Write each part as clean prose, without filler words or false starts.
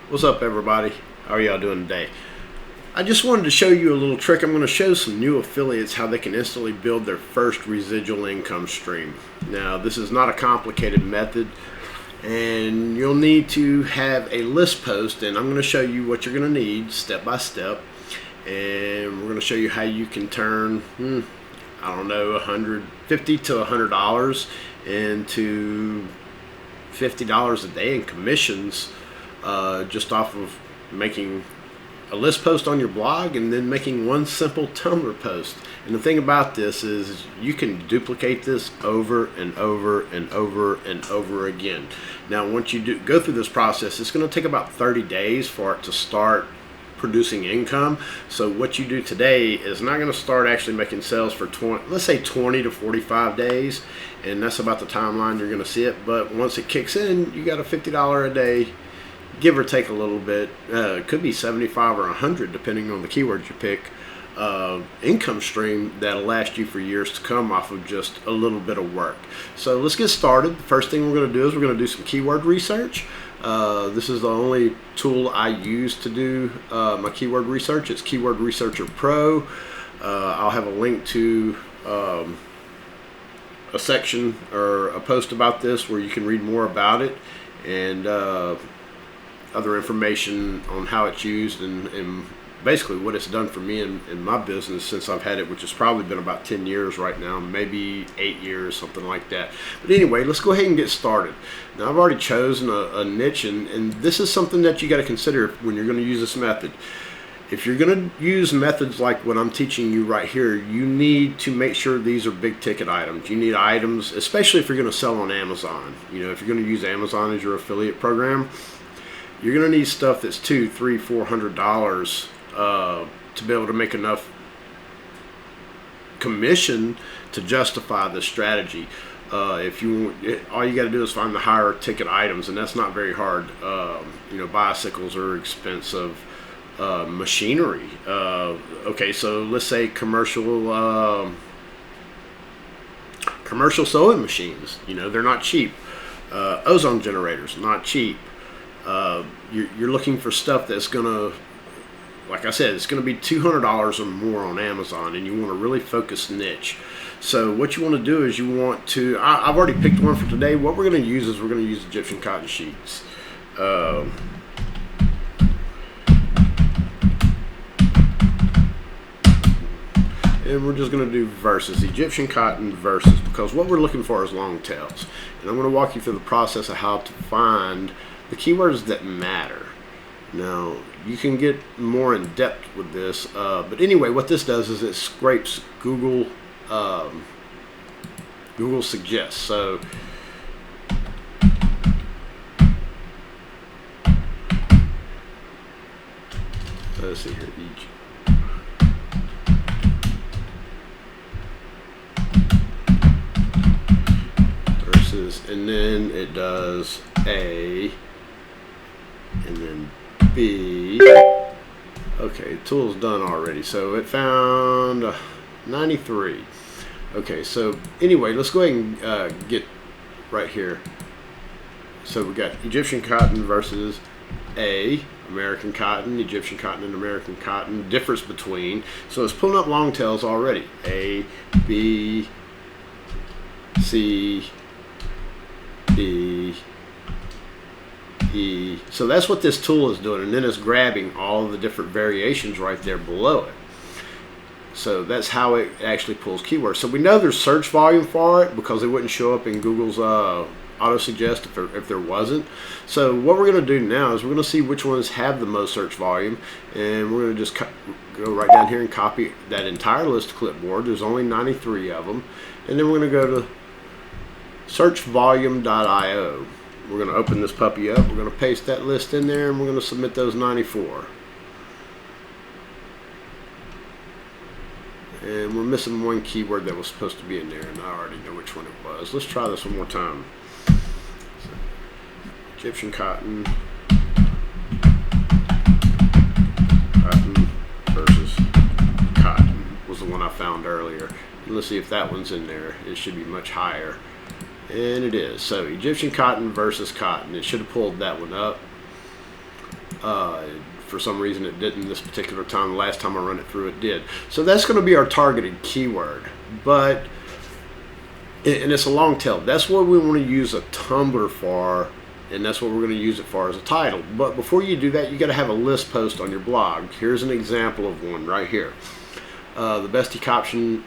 What's up, everybody? How are y'all doing today? I just wanted to show you a little trick. I'm going to show some new affiliates how they can instantly build their first residual income stream. Now, this is not a complicated method, and you'll need to have a list post, and I'm going to show you what you're going to need step by step, and we're going to show you how you can turn I don't know, $150 to $100 into $50 a day in commissions, just off of making a list post on your blog and then making one simple Tumblr post. And the thing about this is you can duplicate this over and over and over and over again. Now, once you go through this process, it's going to take about 30 days for it to start producing income. So what you do today is not going to start actually making sales for 20 to 45 days, and that's about the timeline you're going to see it. But once it kicks in, you got a $50 a day, give or take a little bit, it could be 75 or 100 depending on the keywords you pick, income stream that'll last you for years to come off of just a little bit of work. So let's get started. The first thing we're going to do is we're going to do some keyword research. This is the only tool I use to do my keyword research. It's Keyword Researcher Pro. I'll have a link to a section or a post about this where you can read more about it and other information on how it's used and basically what it's done for me in my business since I've had it, which has probably been about 10 years right now, maybe 8 years, something like that. But anyway, let's go ahead and get started. Now, I've already chosen a niche, and this is something that you got to consider when you're going to use this method. If you're going to use methods like what I'm teaching you right here, you need to make sure these are big ticket items. You need items, especially if you're going to sell on Amazon. You know, if you're going to use Amazon as your affiliate program, you're going to need stuff that's $200, $300, $400 to be able to make enough commission to justify the strategy. If you all you got to do is find the higher ticket items, and that's not very hard. You know, bicycles are expensive. Machinery. Okay, so let's say commercial sewing machines. You know, they're not cheap. Ozone generators, not cheap. You're looking for stuff that's gonna, like I said, it's going to be $200 or more on Amazon, and you want a really focused niche. So what you want to do is you want to, I've already picked one for today. What we're going to use is we're going to use Egyptian cotton sheets. And we're just going to do versus, Egyptian cotton versus, because what we're looking for is long tails. And I'm going to walk you through the process of how to find the keywords that matter. Now, you can get more in depth with this, but anyway, what this does is it scrapes Google suggests. So let's see here, versus, and then it does A, and then B. Okay, tool's done already. So it found 93. Okay, so anyway, let's go ahead and get right here. So we got Egyptian cotton versus A, American cotton, Egyptian cotton and American cotton, difference between. So it's pulling up long tails already. A, B, C, D, E. So that's what this tool is doing, and then it's grabbing all the different variations right there below it. So that's how it actually pulls keywords. So we know there's search volume for it because it wouldn't show up in Google's auto suggest if there wasn't. So what we're going to do now is we're going to see which ones have the most search volume, and we're going to just go right down here and copy that entire list to clipboard. There's only 93 of them, and then we're going to go to searchvolume.io. We're going to open this puppy up. We're going to paste that list in there, and we're going to submit those 94. And we're missing one keyword that was supposed to be in there, and I already know which one it was. Let's try this one more time. So, Egyptian cotton versus cotton was the one I found earlier. And let's see if that one's in there. It should be much higher. And it is. So Egyptian cotton versus cotton. It should have pulled that one up. For some reason it didn't this particular time. The last time I run it through it did. So that's going to be our targeted keyword. But, and it's a long tail. That's what we want to use a Tumblr for, and that's what we're going to use it for as a title. But before you do that, you got to have a list post on your blog. Here's an example of one right here. The best Egyptian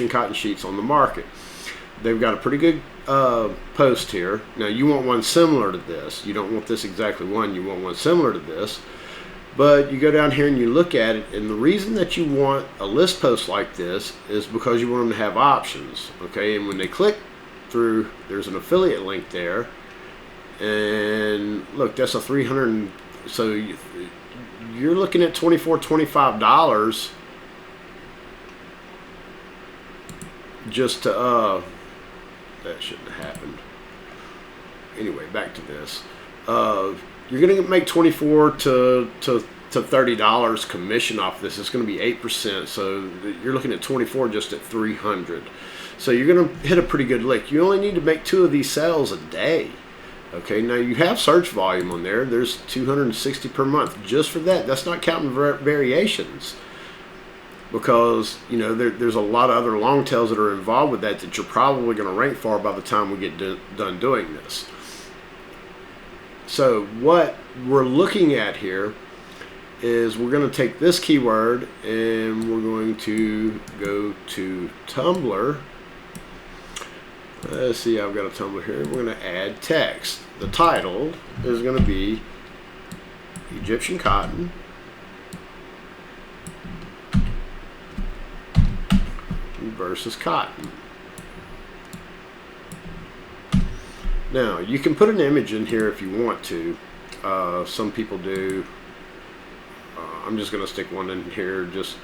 cotton sheets on the market. They've got a pretty good post here. Now you want one similar to this. You don't want this exactly one. You want one similar to this. But you go down here and you look at it, and the reason that you want a list post like this is because you want them to have options. Okay, and when they click through, there's an affiliate link there, and look, that's a 300. So you're looking at $24-25 just to that shouldn't have happened. Anyway, back to this. You're going to make $24 to $30 commission off this. It's going to be 8%. So you're looking at 24 just at 300. So you're going to hit a pretty good lick. You only need to make 2 of these sales a day. Okay, now you have search volume on there. There's 260 per month just for that. That's not counting variations, because you know there's a lot of other long tails that are involved with that you're probably going to rank for by the time we get done doing this. So what we're looking at here is we're going to take this keyword and we're going to go to Tumblr. Let's see, I've got a Tumblr here. We're going to add text. The title is going to be Egyptian cotton versus cotton. Now you can put an image in here if you want to. Some people do. I'm just going to stick one in here just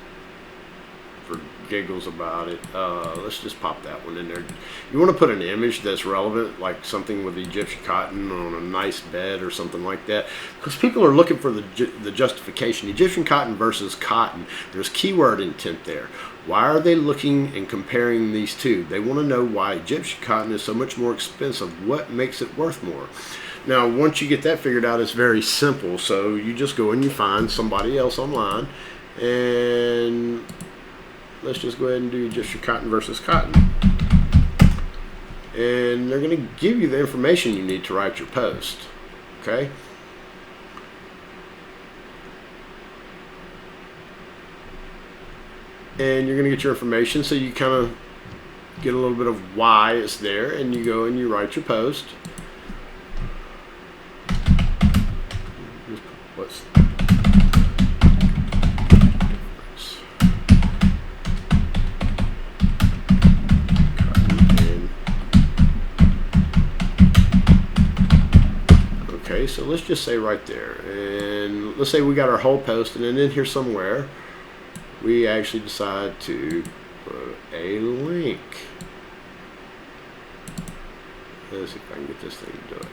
for giggles about it. Let's just pop that one in there. You want to put an image that's relevant, like something with Egyptian cotton on a nice bed or something like that, because people are looking for the justification. Egyptian cotton versus cotton. There's keyword intent there. Why are they looking and comparing these two? They want to know why Egyptian cotton is so much more expensive. What makes it worth more? Now, once you get that figured out, it's very simple. So you just go and you find somebody else online, and let's just go ahead and do Egyptian cotton versus cotton. And they're going to give you the information you need to write your post. Okay? And you're going to get your information, so you kind of get a little bit of why it's there, and you go and you write your post. What's okay, so let's just say right there, and let's say we got our whole post, and then in here somewhere we actually decide to put a link. Let's see if I can get this thing to do it.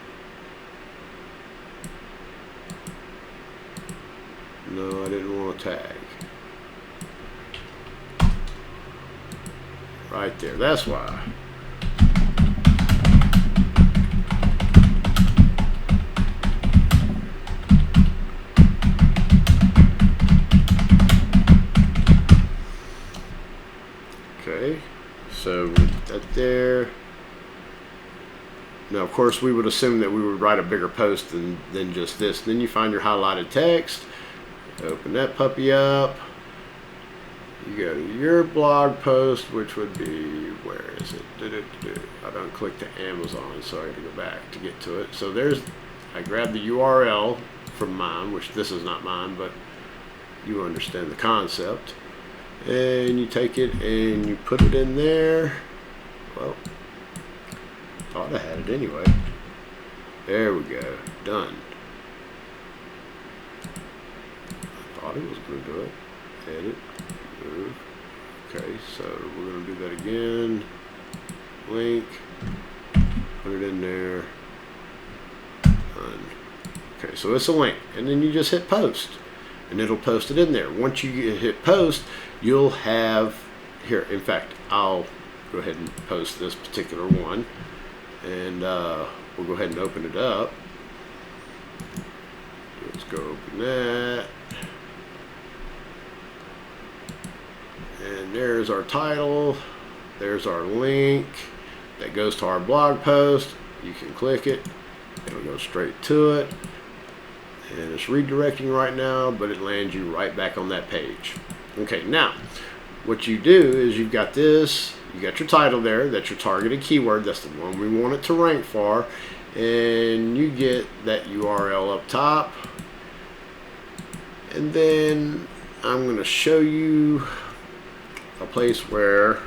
No, I didn't want to tag. Right there, that's why. Okay, so that there. Now, of course, we would assume that we would write a bigger post than just this. Then you find your highlighted text. Open that puppy up. You go to your blog post, which would be, where is it? I don't click to Amazon, so I had to go back to get to it. So there's, I grabbed the URL from mine, which this is not mine, but you understand the concept. And you take it and you put it in there. Well, thought I had it anyway. There we go. Done. Thought it was going to do it. Edit. Move. Okay, so we're going to do that again. Link. Put it in there. Done. Okay, so it's a link. And then you just hit post. And it'll post it in there. Once you hit post, you'll have, here, in fact, I'll go ahead and post this particular one. And we'll go ahead and open it up. Let's go on that. And there's our title. There's our link that goes to our blog post. You can click it. It'll go straight to it. And it's redirecting right now, but it lands you right back on that page. Okay, now, what you do is you've got this. You got your title there. That's your targeted keyword. That's the one we want it to rank for. And you get that URL up top. And then I'm going to show you a place where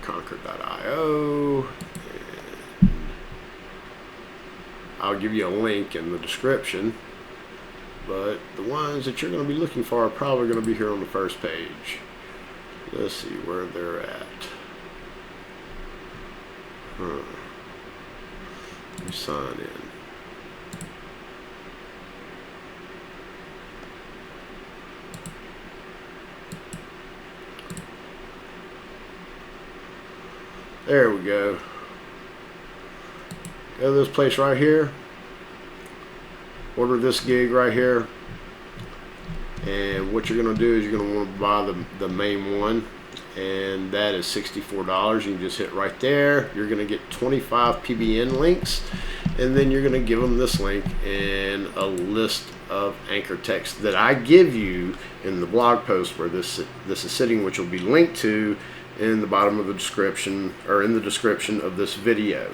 conquer.io. I'll give you a link in the description, but the ones that you're going to be looking for are probably going to be here on the first page. Let's see where they're at. Let me sign in. There we go. Go to this place right here. Order this gig right here. And what you're going to do is you're going to want to buy the main one. And that is $64. You can just hit right there. You're going to get 25 PBN links. And then you're going to give them this link and a list of anchor text that I give you in the blog post where this is sitting, which will be linked to in the bottom of the description, or in the description of this video.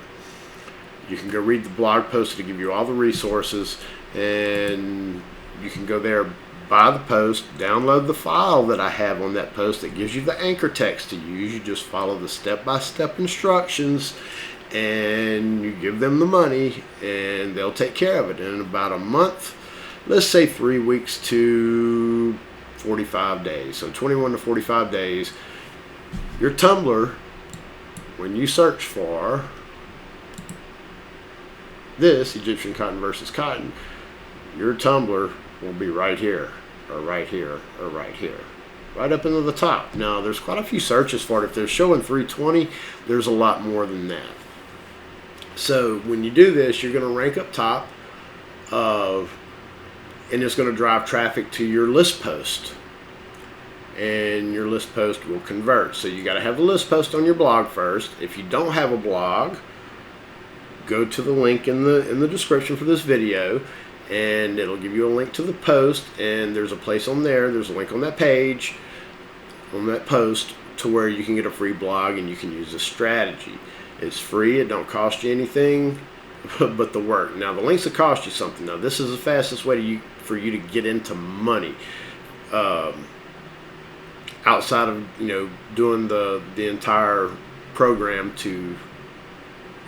You can go read the blog post to give you all the resources, and you can go there, buy the post, download the file that I have on that post that gives you the anchor text to use. You just follow the step-by-step instructions and you give them the money and they'll take care of it. And in about a month, let's say 3 weeks to 45 days, so 21 to 45 days, your Tumblr, when you search for this, Egyptian cotton versus cotton, your Tumblr will be right here, or right here, or right here. Right up into the top. Now, there's quite a few searches for it. If they're showing 320, there's a lot more than that. So, when you do this, you're going to rank up top, and it's going to drive traffic to your list post. And your list post will convert. So you got to have a list post on your blog first. If you don't have a blog, go to the link in the description for this video, and it'll give you a link to the post, and there's a place on there, there's a link on that page, on that post, to where you can get a free blog and you can use this strategy. It's free, it don't cost you anything but the work. Now the links will cost you something. Now this is the fastest way for you to get into money. Outside of doing the entire program to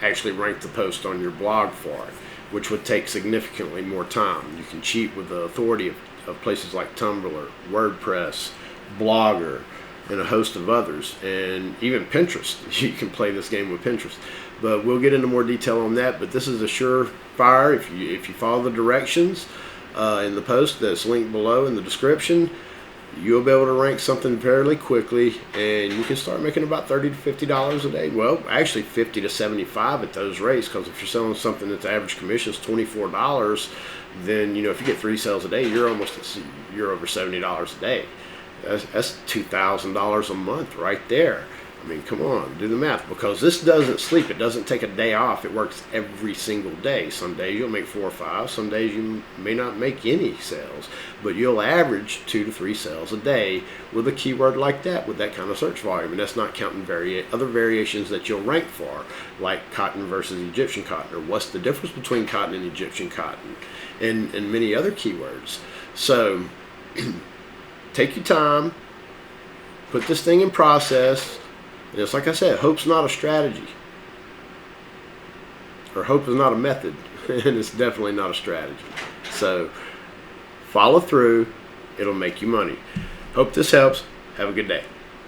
actually rank the post on your blog for it, which would take significantly more time. You can cheat with the authority of places like Tumblr, WordPress, Blogger, and a host of others, and even Pinterest. You can play this game with Pinterest, but we'll get into more detail on that. But this is a surefire. If you follow the directions in the post that's linked below in the description, you'll be able to rank something fairly quickly, and you can start making about $30 to $50 a day. Well, actually 50 to 75 at those rates, because if you're selling something that's average commission is $24, then if you get 3 sales a day, you're over $70 a day. That's $2,000 a month right there. I mean, come on, do the math, because this doesn't sleep. It doesn't take a day off. It works every single day. Some days you'll make 4 or 5. Some days you may not make any sales, but you'll average 2 to 3 sales a day with a keyword like that, with that kind of search volume. And that's not counting other variations that you'll rank for, like cotton versus Egyptian cotton, or what's the difference between cotton and Egyptian cotton, and many other keywords. So take your time, put this thing in process. And it's like I said, hope's not a strategy, or hope is not a method, and it's definitely not a strategy. So follow through, it'll make you money. Hope this helps. Have a good day.